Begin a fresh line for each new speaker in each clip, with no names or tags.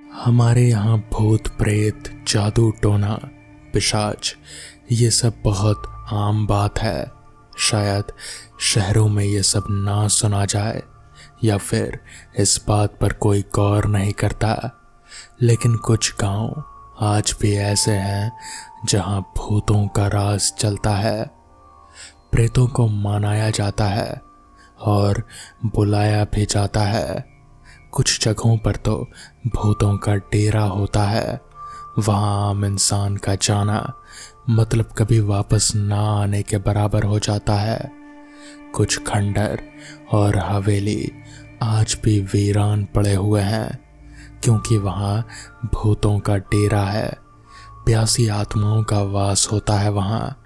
हमारे यहाँ भूत प्रेत, जादू टोना, पिशाच ये सब बहुत आम बात है। शायद शहरों में ये सब ना सुना जाए या फिर इस बात पर कोई गौर नहीं करता, लेकिन कुछ गांव आज भी ऐसे हैं जहां भूतों का राज चलता है। प्रेतों को मनाया जाता है और बुलाया भी जाता है। कुछ जगहों पर तो भूतों का डेरा होता है। वहाँ आम इंसान का जाना मतलब कभी वापस ना आने के बराबर हो जाता है। कुछ खंडर और हवेली आज भी वीरान पड़े हुए हैं, क्योंकि वहाँ भूतों का डेरा है, प्यासी आत्माओं का वास होता है वहाँ।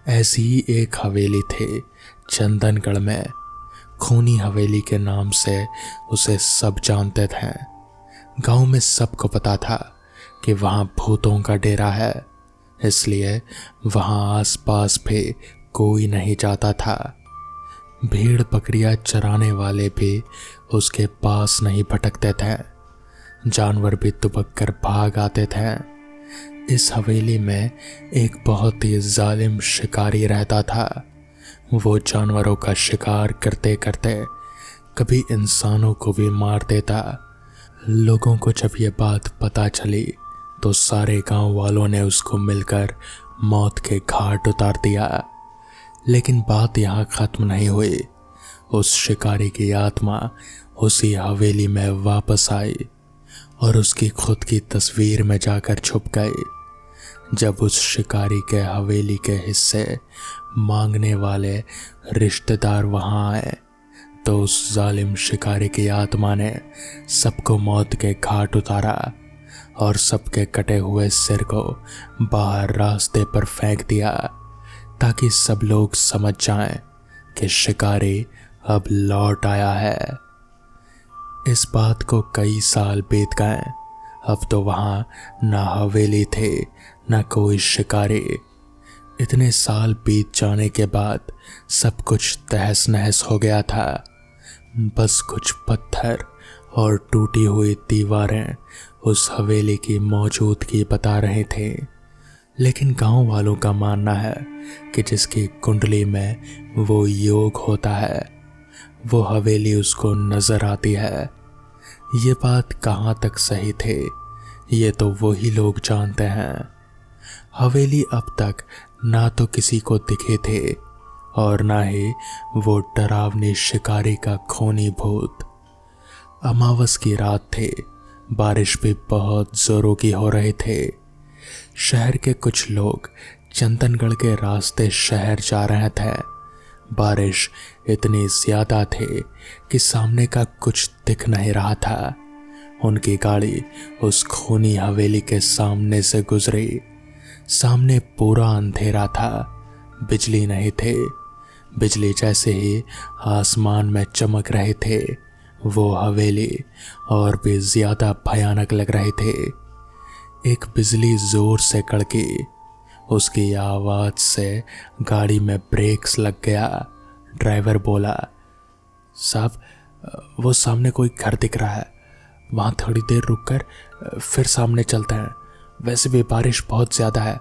ऐसी ही एक हवेली थी चंदनगढ़ में। खूनी हवेली के नाम से उसे सब जानते थे। गांव में सबको पता था कि वहाँ भूतों का डेरा है, इसलिए वहाँ आसपास भी कोई नहीं जाता था। भेड़ बकरियां चराने वाले भी उसके पास नहीं भटकते थे। जानवर भी दुबक कर भाग आते थे। इस हवेली में एक बहुत ही जालिम शिकारी रहता था। वो जानवरों का शिकार करते करते कभी इंसानों को भी मार देता। लोगों को जब ये बात पता चली तो सारे गांव वालों ने उसको मिलकर मौत के घाट उतार दिया। लेकिन बात यहाँ खत्म नहीं हुई। उस शिकारी की आत्मा उसी हवेली में वापस आई और उसकी खुद की तस्वीर में जाकर छुप गई। जब उस शिकारी के हवेली के हिस्से मांगने वाले रिश्तेदार वहां आए तो उस जालिम शिकारी की आत्मा ने सबको मौत के घाट उतारा और सबके कटे हुए सिर को बाहर रास्ते पर फेंक दिया, ताकि सब लोग समझ जाएं कि शिकारी अब लौट आया है। इस बात को कई साल बीत गए। अब तो वहां ना हवेली थी ना कोई शिकारी। इतने साल बीत जाने के बाद सब कुछ तहस नहस हो गया था। बस कुछ पत्थर और टूटी हुई दीवारें उस हवेली की मौजूदगी बता रहे थे। लेकिन गांव वालों का मानना है कि जिसकी कुंडली में वो योग होता है, वो हवेली उसको नजर आती है। ये बात कहाँ तक सही थी, ये तो वही लोग जानते हैं। हवेली अब तक ना तो किसी को दिखे थे और ना ही वो डरावनी शिकारी का खूनी भूत। अमावस की रात थी। बारिश भी बहुत जोरों की हो रहे थे। शहर के कुछ लोग चंदनगढ़ के रास्ते शहर जा रहे थे। बारिश इतनी ज्यादा थी कि सामने का कुछ दिख नहीं रहा था। उनकी गाड़ी उस खूनी हवेली के सामने से गुजरी। सामने पूरा अंधेरा था, बिजली नहीं थे। बिजली जैसे ही आसमान में चमक रहे थे, वो हवेली और भी ज्यादा भयानक लग रहे थे। एक बिजली जोर से कड़की। उसकी आवाज से गाड़ी में ब्रेक्स लग गया। ड्राइवर बोला, साहब वो सामने कोई घर दिख रहा है, वहाँ थोड़ी देर रुककर फिर सामने चलते हैं। वैसे भी बारिश बहुत ज़्यादा है,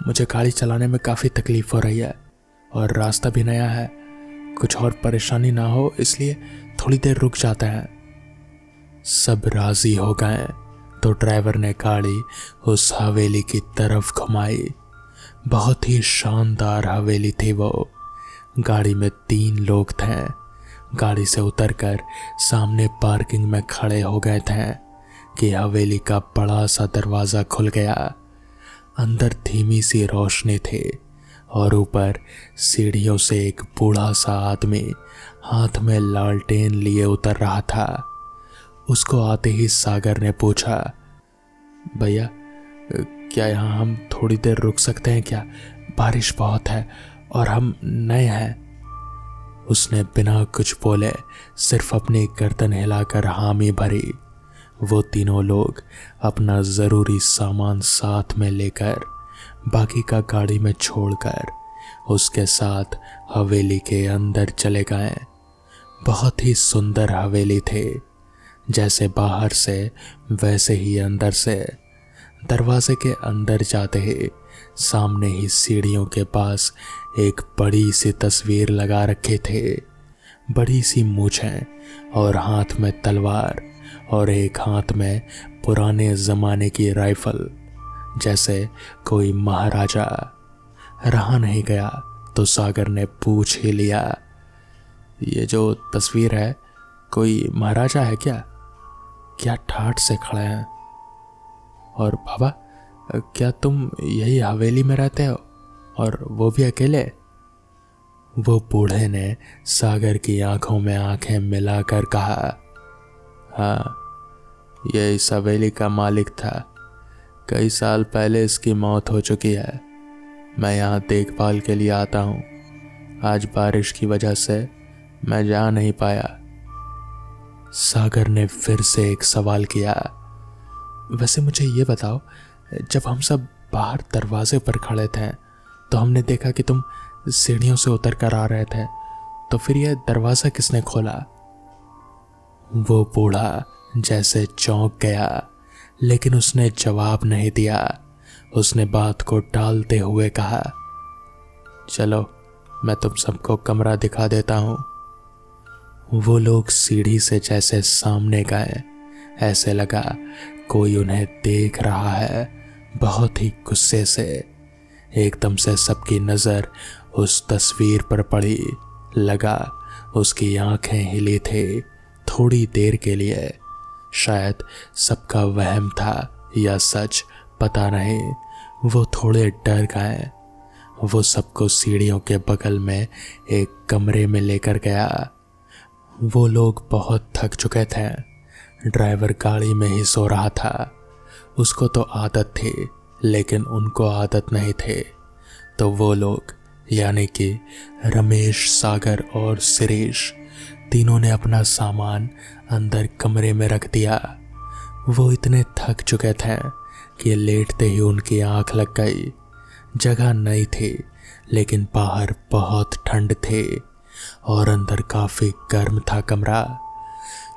मुझे गाड़ी चलाने में काफ़ी तकलीफ हो रही है और रास्ता भी नया है। कुछ और परेशानी ना हो इसलिए थोड़ी देर रुक जाते हैं। सब राज़ी हो गए तो ड्राइवर ने गाड़ी उस हवेली की तरफ घुमाई। बहुत ही शानदार हवेली थी वो। गाड़ी में 3 लोग थे। गाड़ी से उतरकर सामने पार्किंग में खड़े हो गए थे कि हवेली का बड़ा सा दरवाज़ा खुल गया। अंदर धीमी सी रोशनी थी और ऊपर सीढ़ियों से एक बूढ़ा सा आदमी हाथ में लालटेन लिए उतर रहा था। उसको आते ही सागर ने पूछा, भैया क्या यहाँ हम थोड़ी देर रुक सकते हैं क्या? बारिश बहुत है और हम नए हैं। उसने बिना कुछ बोले सिर्फ अपनी गर्दन हिलाकर हामी भरी। वो तीनों लोग अपना ज़रूरी सामान साथ में लेकर बाकी का गाड़ी में छोड़कर उसके साथ हवेली के अंदर चले गए। बहुत ही सुंदर हवेली थी। जैसे बाहर से वैसे ही अंदर से। दरवाजे के अंदर जाते ही सामने ही सीढ़ियों के पास एक बड़ी सी तस्वीर लगा रखे थे। बड़ी सी मूछें और हाथ में तलवार और एक हाथ में पुराने जमाने की राइफल, जैसे कोई महाराजा। रहा नहीं गया तो सागर ने पूछ ही लिया, ये जो तस्वीर है कोई महाराजा है क्या? क्या ठाठ से खड़े हैं? और बाबा, क्या तुम यही हवेली में रहते हो, और वो भी अकेले? वो बूढ़े ने सागर की आंखों में आंखें मिलाकर कहा, हाँ, ये इस हवेली का मालिक था। कई साल पहले इसकी मौत हो चुकी है। मैं यहाँ देखभाल के लिए आता हूँ। आज बारिश की वजह से मैं जा नहीं पाया। सागर ने फिर से एक सवाल किया, वैसे मुझे ये बताओ, जब हम सब बाहर दरवाजे पर खड़े थे तो हमने देखा कि तुम सीढ़ियों से उतर कर आ रहे थे, तो फिर यह दरवाजा किसने खोला? वो बूढ़ा जैसे चौंक गया, लेकिन उसने जवाब नहीं दिया। उसने बात को टालते हुए कहा, चलो मैं तुम सबको कमरा दिखा देता हूं। वो लोग सीढ़ी से जैसे सामने गए, ऐसे लगा कोई उन्हें देख रहा है, बहुत ही गुस्से से। एकदम से सबकी नजर उस तस्वीर पर पड़ी। लगा उसकी आंखें हिली थी थोड़ी देर के लिए। शायद सबका वहम था या सच, पता नहीं। वो थोड़े डर गए। वो सबको सीढ़ियों के बगल में एक कमरे में लेकर गया। वो लोग बहुत थक चुके थे। ड्राइवर गाड़ी में ही सो रहा था। उसको तो आदत थी, लेकिन उनको आदत नहीं थी। तो वो लोग, यानी कि रमेश, सागर और शिरीष, तीनों ने अपना सामान अंदर कमरे में रख दिया। वो इतने थक चुके थे कि लेटते ही उनकी आंख लग गई। जगह नई थी, लेकिन बाहर बहुत ठंड थी और अंदर काफी गर्म था कमरा।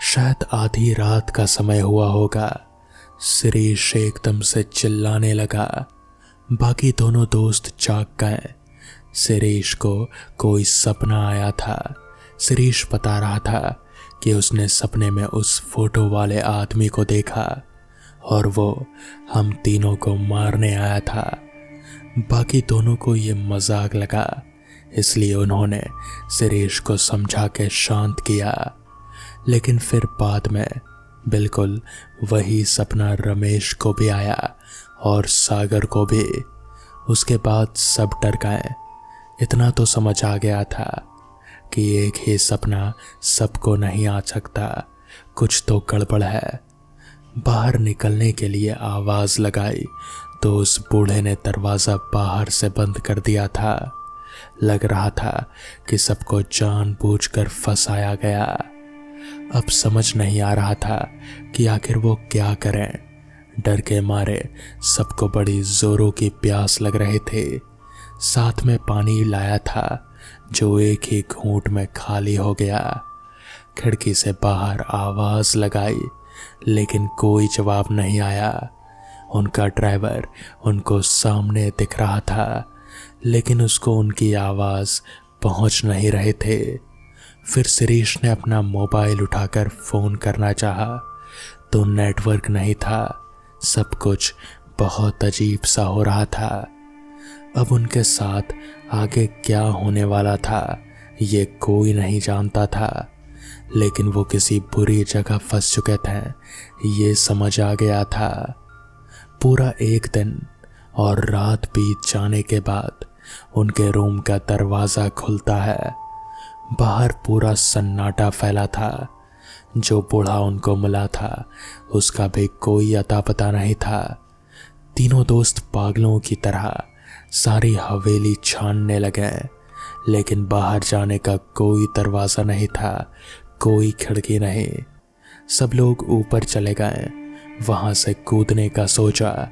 शायद आधी रात का समय हुआ होगा। शिरीष एकदम से चिल्लाने लगा। बाकी दोनों दोस्त जाग गए। शिरीष को कोई सपना आया था। शिरीष बता रहा था कि उसने सपने में उस फोटो वाले आदमी को देखा और वो हम तीनों को मारने आया था। बाकी दोनों को ये मजाक लगा, इसलिए उन्होंने शिरीष को समझा के शांत किया। लेकिन फिर बाद में बिल्कुल वही सपना रमेश को भी आया और सागर को भी। उसके बाद सब डर गए। इतना तो समझ आ गया था कि एक ही सपना सबको नहीं आ सकता, कुछ तो गड़बड़ है। बाहर निकलने के लिए आवाज लगाई तो उस बूढ़े ने दरवाजा बाहर से बंद कर दिया था। लग रहा था कि सबको जानबूझकर फंसाया गया। अब समझ नहीं आ रहा था कि आखिर वो क्या करें। डर के मारे सबको बड़ी जोरों की प्यास लग रही थी। साथ में पानी लाया था जो एक ही घूंट में खाली हो गया। खिड़की से बाहर आवाज लगाई, लेकिन कोई जवाब नहीं आया। उनका ड्राइवर उनको सामने दिख रहा था, लेकिन उसको उनकी आवाज पहुंच नहीं रहे थे। फिर शिरीष ने अपना मोबाइल उठाकर फोन करना चाहा तो नेटवर्क नहीं था। सब कुछ बहुत अजीब सा हो रहा था। अब उनके साथ आगे क्या होने वाला था ये कोई नहीं जानता था, लेकिन वो किसी बुरी जगह फंस चुके थे ये समझ आ गया था। पूरा एक दिन और रात बीत जाने के बाद उनके रूम का दरवाजा खुलता है। बाहर पूरा सन्नाटा फैला था। जो बूढ़ा उनको मिला था उसका भी कोई अता पता नहीं था। तीनों दोस्त पागलों की तरह सारी हवेली छानने लगे, लेकिन बाहर जाने का कोई दरवाजा नहीं था, कोई खिड़की नहीं। सब लोग ऊपर चले गए। वहां से कूदने का सोचा,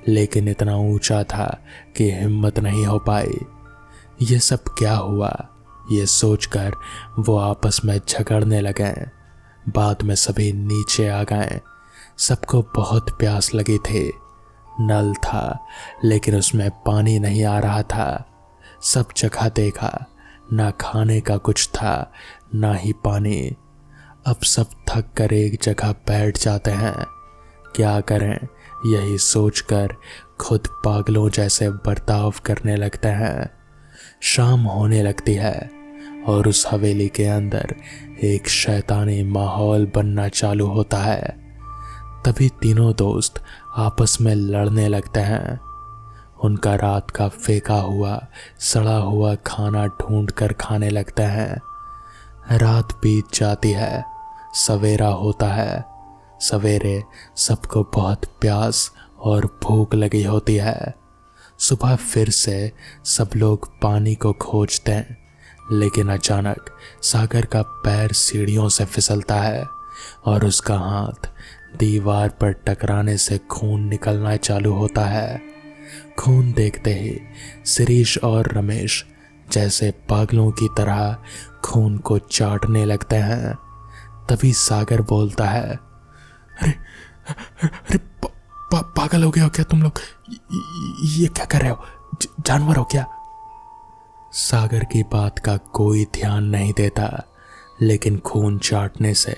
लेकिन इतना ऊंचा था कि हिम्मत नहीं हो पाई। ये सब क्या हुआ ये सोचकर वो आपस में झगड़ने लगे। बाद में सभी नीचे आ गए। सबको बहुत प्यास लगी थी। नल था लेकिन उसमें पानी नहीं आ रहा था। सब जगह देखा, ना खाने का कुछ था ना ही पानी। अब सब थक कर एक जगह बैठ जाते हैं। क्या करें यही सोचकर खुद पागलों जैसे बर्ताव करने लगते हैं। शाम होने लगती है और उस हवेली के अंदर एक शैतानी माहौल बनना चालू होता है। तभी तीनों दोस्त आपस में लड़ने लगते हैं। उनका रात का फेंका हुआ सड़ा हुआ खाना ढूंढ कर खाने लगते हैं। रात बीत जाती है, सवेरा होता है। सवेरे सबको बहुत प्यास और भूख लगी होती है। सुबह फिर से सब लोग पानी को खोजते हैं, लेकिन अचानक सागर का पैर सीढ़ियों से फिसलता है और उसका हाथ दीवार पर टकराने से खून निकलना चालू होता है। खून देखते ही शिरीष और रमेश जैसे पागलों की तरह खून को चाटने लगते हैं। तभी सागर बोलता है, अरे अरे पागल हो गए हो क्या तुम लोग? ये क्या कर रहे हो? जानवर हो क्या? सागर की बात का कोई ध्यान नहीं देता, लेकिन खून चाटने से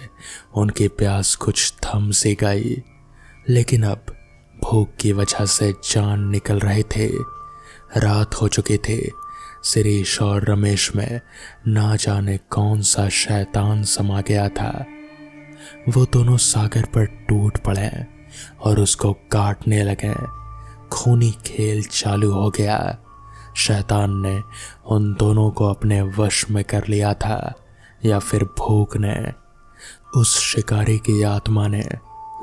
उनकी प्यास कुछ थम सी गई। लेकिन अब भूख की वजह से जान निकल रहे थे। रात हो चुकी थी। शिरीष और रमेश में ना जाने कौन सा शैतान समा गया था। वो दोनों सागर पर टूट पड़े और उसको काटने लगे। खूनी खेल चालू हो गया। शैतान ने उन दोनों को अपने वश में कर लिया था, या फिर भूख ने। उस शिकारी की आत्मा ने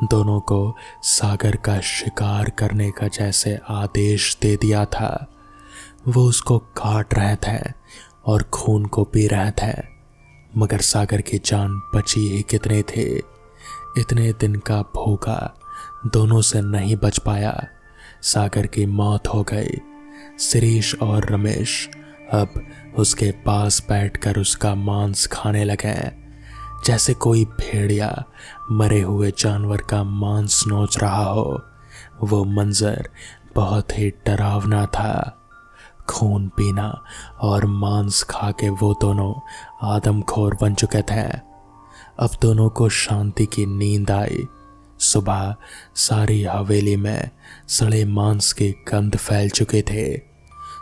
दोनों को सागर का शिकार करने का जैसे आदेश दे दिया था। वो उसको काट रहे थे और खून को पी रहे थे, मगर सागर की जान बची ही कितनी थी। इतने दिन का भूखा दोनों से नहीं बच पाया। सागर की मौत हो गई। शिरीष और रमेश अब उसके पास बैठकर उसका मांस खाने लगे, जैसे कोई भेड़िया मरे हुए जानवर का मांस नोच रहा हो। वो मंजर बहुत ही डरावना था। खून पीना और मांस खा के वो दोनों आदमखोर बन चुके थे। अब दोनों को शांति की नींद आई। सुबह सारी हवेली में सड़े मांस की गंध फैल चुके थे।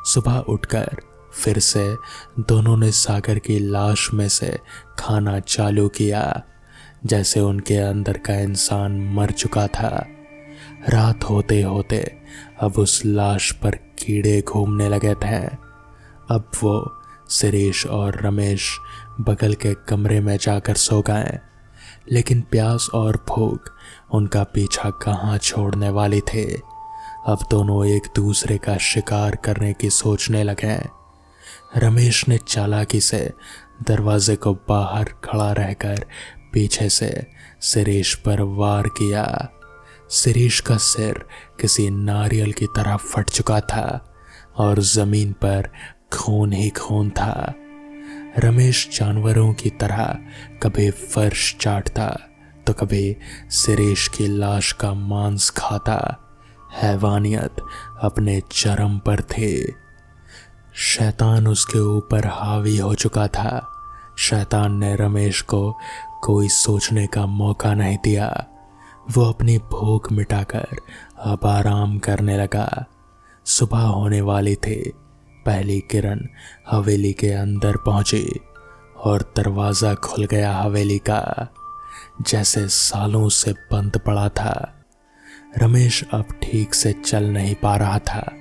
सुबह उठकर फिर से दोनों ने सागर की लाश में से खाना चालू किया, जैसे उनके अंदर का इंसान मर चुका था। रात होते होते अब उस लाश पर कीड़े घूमने लगे थे। अब वो शिरीष और रमेश बगल के कमरे में जाकर सो गए, लेकिन प्यास और भूख उनका पीछा कहाँ छोड़ने वाली थे। अब दोनों एक दूसरे का शिकार करने की सोचने लगे। रमेश ने चालाकी से दरवाजे को बाहर खड़ा रहकर पीछे से शिरीष पर वार किया। शिरीष का सिर किसी नारियल की तरह फट चुका था और जमीन पर खून ही खून था। रमेश जानवरों की तरह कभी फर्श चाटता तो कभी शिरीष की लाश का मांस खाता। हैवानियत अपने चरम पर थी। शैतान उसके ऊपर हावी हो चुका था। शैतान ने रमेश को कोई सोचने का मौका नहीं दिया। वो अपनी भूख मिटाकर अब आराम करने लगा। सुबह होने वाली थी। पहली किरण हवेली के अंदर पहुंची और दरवाज़ा खुल गया हवेली का, जैसे सालों से बंद पड़ा था। रमेश अब ठीक से चल नहीं पा रहा था।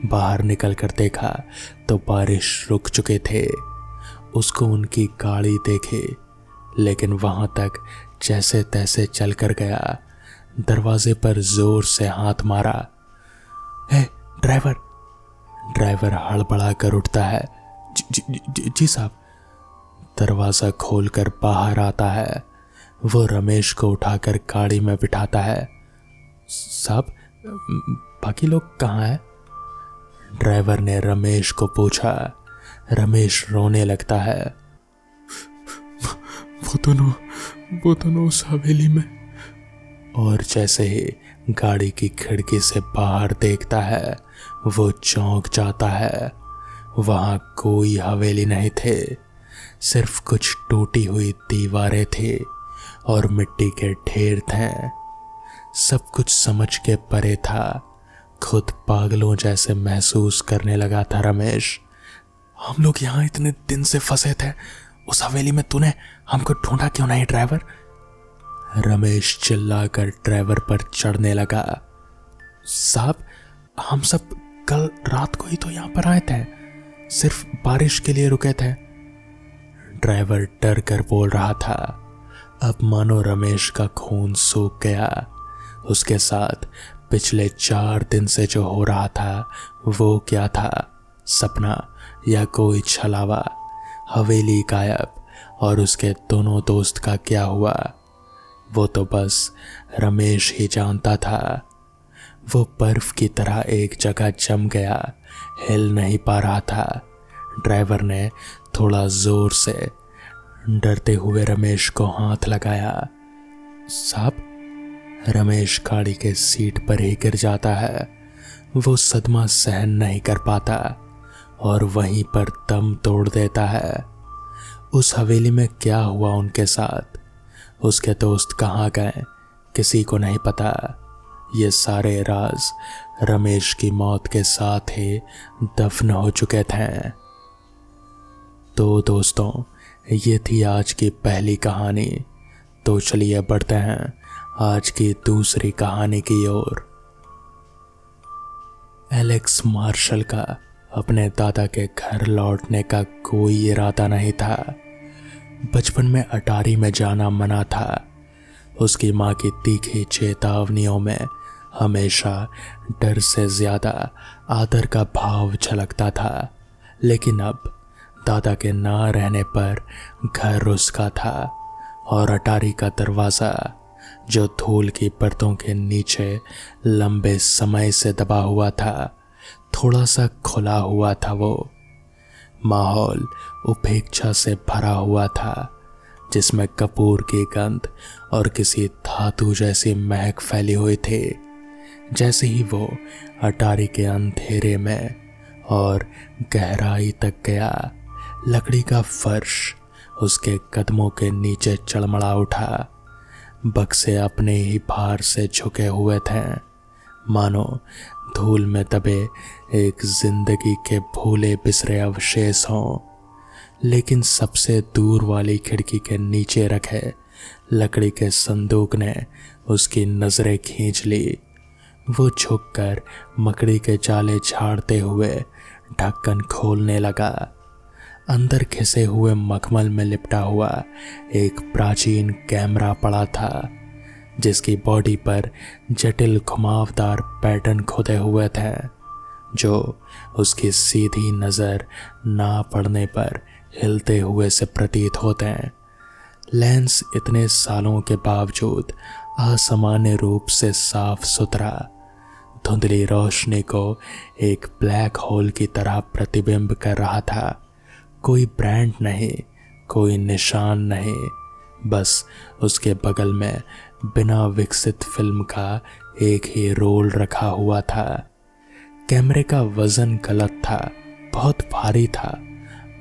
बाहर निकल कर देखा तो बारिश रुक चुके थे। उसको उनकी गाड़ी देखी, लेकिन वहां तक जैसे तैसे चल कर गया। दरवाजे पर जोर से हाथ मारा। हे ड्राइवर! ड्राइवर हड़बड़ा कर उठता है। जी साहब। दरवाज़ा खोलकर बाहर आता है। वो रमेश को उठाकर गाड़ी में बिठाता है। साहब, बाकी लोग कहाँ हैं? ड्राइवर ने रमेश को पूछा। रमेश रोने लगता है। वो दोनों उस हवेली में। और जैसे ही गाड़ी की खिड़की से बाहर देखता है वो चौंक जाता है। वहां कोई हवेली नहीं थे, सिर्फ कुछ टूटी हुई दीवारें थी और मिट्टी के ढेर थे। सब कुछ समझ के परे था। खुद पागलों जैसे महसूस करने लगा था रमेश। हम लोग यहाँ इतने दिन से फंसे थे, उस हवेली में तूने हमको ढूंढा क्यों नहीं ड्राइवर? रमेश चिल्लाकर ड्राइवर पर चढ़ने लगा। साहब, हम सब कल रात को ही तो यहाँ पर आए थे, सिर्फ बारिश के लिए रुके थे। ड्राइवर डर कर बोल रहा था। अब मानो रमेश का खून सूख गया। उसके साथ पिछले 4 दिन से जो हो रहा था वो क्या था, सपना या कोई छलावा? हवेली गायब और उसके दोनों दोस्त का क्या हुआ वो तो बस रमेश ही जानता था। वो बर्फ की तरह एक जगह जम गया, हिल नहीं पा रहा था। ड्राइवर ने थोड़ा जोर से डरते हुए रमेश को हाथ लगाया। साहब, रमेश गाड़ी के सीट पर ही गिर जाता है। वो सदमा सहन नहीं कर पाता और वहीं पर दम तोड़ देता है। उस हवेली में क्या हुआ उनके साथ, उसके दोस्त कहाँ गए, किसी को नहीं पता। ये सारे राज रमेश की मौत के साथ ही दफन हो चुके थे। तो दोस्तों, ये थी आज की पहली कहानी। तो चलिए बढ़ते हैं आज की दूसरी कहानी की ओर। एलेक्स मार्शल का अपने दादा के घर लौटने का कोई इरादा नहीं था। बचपन में अटारी में जाना मना था। उसकी माँ की तीखी चेतावनियों में हमेशा डर से ज्यादा आदर का भाव झलकता था। लेकिन अब दादा के ना रहने पर घर उसका था और अटारी का दरवाज़ा, जो धूल की परतों के नीचे लंबे समय से दबा हुआ था, थोड़ा सा खुला हुआ था। वो माहौल उपेक्षा से भरा हुआ था, जिसमें कपूर की गंध और किसी धातु जैसी महक फैली हुई थी। जैसे ही वो अटारी के अंधेरे में और गहराई तक गया, लकड़ी का फर्श उसके कदमों के नीचे चड़मड़ा उठा। बक्से अपने ही भार से झुके हुए थे, मानो धूल में दबे एक जिंदगी के भूले बिसरे अवशेष हों। लेकिन सबसे दूर वाली खिड़की के नीचे रखे लकड़ी के संदूक ने उसकी नजरें खींच ली। वो झुककर मकड़ी के जाले झाड़ते हुए ढक्कन खोलने लगा। अंदर घिसे हुए मखमल में लिपटा हुआ एक प्राचीन कैमरा पड़ा था, जिसकी बॉडी पर जटिल घुमावदार पैटर्न खुदे हुए थे, जो उसकी सीधी नज़र ना पड़ने पर हिलते हुए से प्रतीत होते हैं। लेंस इतने सालों के बावजूद असामान्य रूप से साफ सुथरा, धुंधली रोशनी को एक ब्लैक होल की तरह प्रतिबिंब कर रहा था। कोई ब्रांड नहीं, कोई निशान नहीं, बस उसके बगल में बिना विकसित फिल्म का एक ही रोल रखा हुआ था। कैमरे का वजन गलत था, बहुत भारी था,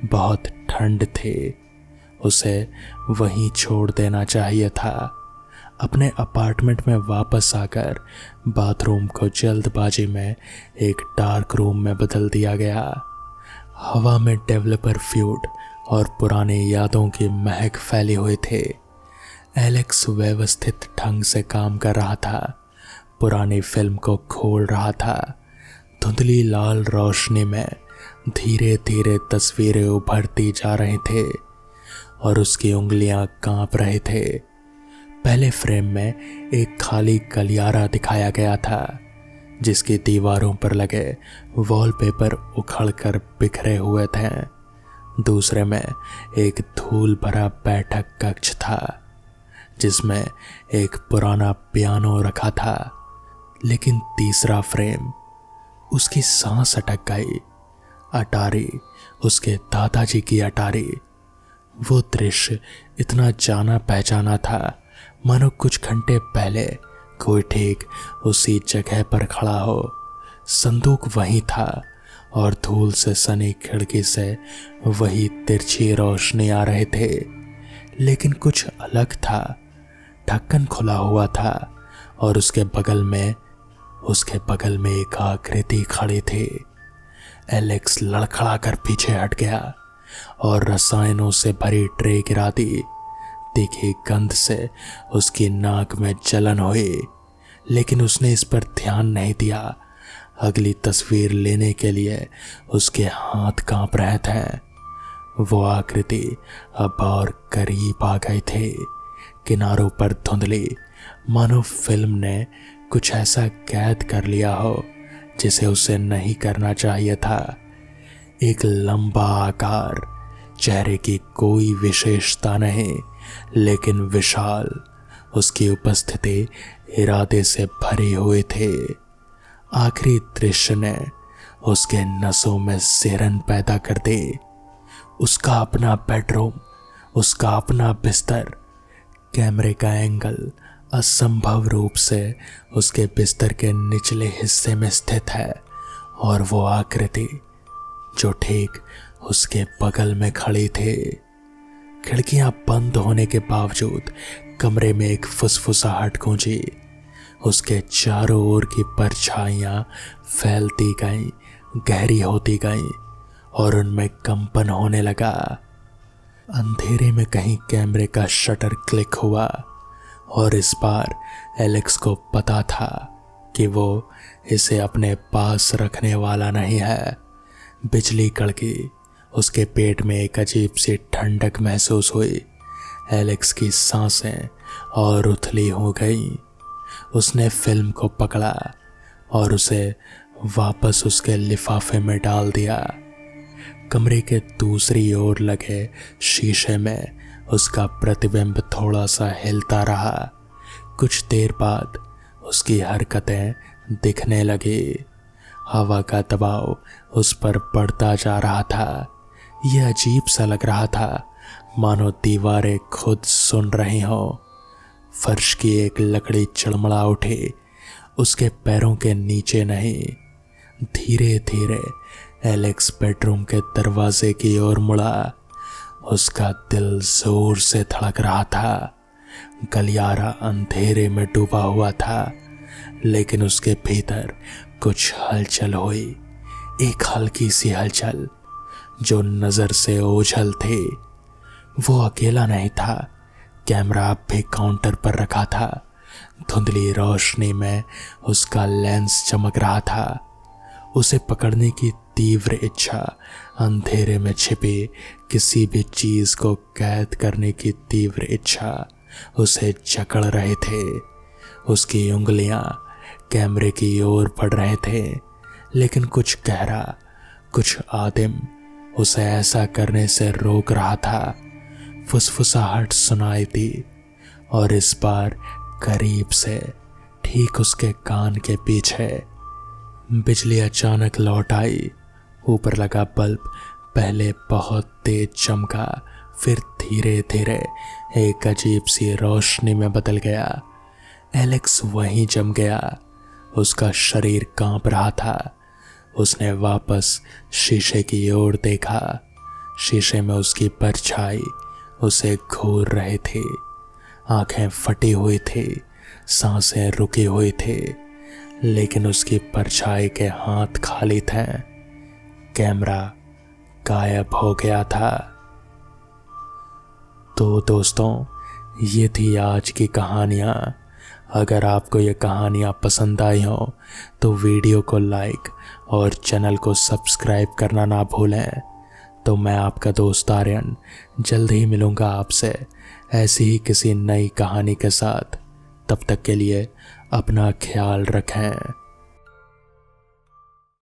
बहुत ठंड थी। उसे वहीं छोड़ देना चाहिए था। अपने अपार्टमेंट में वापस आकर बाथरूम को जल्दबाजी में एक डार्क रूम में बदल दिया गया। हवा में डेवलपर फ्यूड और पुरानी यादों की महक फैली हुई थी। एलेक्स व्यवस्थित ढंग से काम कर रहा था, पुरानी फिल्म को खोल रहा था। धुंधली लाल रोशनी में धीरे धीरे तस्वीरें उभरती जा रही थी और उसकी उंगलियां कांप रहे थे। पहले फ्रेम में एक खाली गलियारा दिखाया गया था, जिसकी दीवारों पर लगे वॉलपेपर उखड़कर बिखरे हुए थे। दूसरे में एक धूल भरा बैठक कक्ष था, जिसमें एक पुराना पियानो रखा था। लेकिन तीसरा फ्रेम, उसकी सांस अटक गई। अटारी, उसके दादाजी की अटारी। वो दृश्य इतना जाना पहचाना था मानो कुछ घंटे पहले कोई ठीक उसी जगह पर खड़ा हो। संदूक वहीं था और धूल से सनी खिड़की से वही तिरछी रोशनी आ रहे थे, लेकिन कुछ अलग था। ढक्कन खुला हुआ था और उसके बगल में एक आकृति खड़ी थी। एलेक्स लड़खड़ा कर पीछे हट गया और रसायनों से भरी ट्रे गिरा दी। तीखी गंध से उसकी नाक में जलन हुई, लेकिन उसने इस पर ध्यान नहीं दिया। अगली तस्वीर लेने के लिए उसके हाथ कांप रहे थे। वो आकृति अब और करीब आ गई थी, किनारों पर धुंधली, मानो फिल्म ने कुछ ऐसा कैद कर लिया हो जिसे उसे नहीं करना चाहिए था। एक लंबा आकार, चेहरे की कोई विशेषता नहीं, लेकिन विशाल। उसकी उपस्थिति इरादे से भरी हुई थी। आखिरी दृश्य ने उसके नसों में सिहरन पैदा कर दी। उसका अपना बेडरूम, उसका अपना बिस्तर, कैमरे का एंगल असंभव रूप से उसके बिस्तर के निचले हिस्से में स्थित है, और वो आकृति जो ठीक उसके बगल में खड़ी थी। खिड़कियां बंद होने के बावजूद कमरे में एक फुसफुसाहट गूंजी। उसके चारों ओर की परछाइयां फैलती गईं, गहरी होती गईं और उनमें कंपन होने लगा। अंधेरे में कहीं कैमरे का शटर क्लिक हुआ और इस बार एलेक्स को पता था कि वो इसे अपने पास रखने वाला नहीं है। बिजली कड़की, उसके पेट में एक अजीब सी ठंडक महसूस हुई। एलेक्स की सांसें और उथली हो गईं। उसने फिल्म को पकड़ा और उसे वापस उसके लिफाफे में डाल दिया। कमरे के दूसरी ओर लगे शीशे में उसका प्रतिबिंब थोड़ा सा हिलता रहा। कुछ देर बाद उसकी हरकतें दिखने लगी। हवा का दबाव उस पर बढ़ता जा रहा था। यह अजीब सा लग रहा था, मानो दीवारें खुद सुन रही हों। फर्श की एक लकड़ी चड़मड़ा उठी, उसके पैरों के नीचे नहीं। धीरे धीरे एलेक्स बेडरूम के दरवाजे की ओर मुड़ा। उसका दिल जोर से धड़क रहा था। गलियारा अंधेरे में डूबा हुआ था, लेकिन उसके भीतर कुछ हलचल हुई। एक हल्की सी हलचल जो नजर से ओझल थी। वो अकेला नहीं था, कैमरा अब भी काउंटर पर रखा था। धुंधली रोशनी में उसका लेंस चमक रहा था। उसे पकड़ने की तीव्र इच्छा, अंधेरे में छिपी किसी भी चीज को कैद करने की तीव्र इच्छा उसे जकड़ रहे थे। उसकी उंगलियां कैमरे की ओर बढ़ रहे थे, लेकिन कुछ गहरा, कुछ आदिम उसे ऐसा करने से रोक रहा था। फुसफुसाहट सुनाई दी और इस बार करीब से, ठीक उसके कान के पीछे। बिजली अचानक लौट आई। ऊपर लगा बल्ब पहले बहुत तेज चमका, फिर धीरे धीरे एक अजीब सी रोशनी में बदल गया। एलेक्स वहीं जम गया। उसका शरीर कांप रहा था। उसने वापस शीशे की ओर देखा। शीशे में उसकी परछाई उसे घूर रही थी। आंखें फटी हुई थी, सांसें रुकी हुई थी, लेकिन उसकी परछाई के हाथ खाली थे। कैमरा गायब हो गया था। तो दोस्तों, ये थी आज की कहानियाँ। अगर आपको ये कहानियाँ पसंद आई हो तो वीडियो को लाइक और चैनल को सब्सक्राइब करना ना भूलें। तो मैं आपका दोस्त आर्यन जल्द ही मिलूँगा आपसे ऐसी ही किसी नई कहानी के साथ। तब तक के लिए अपना ख्याल रखें।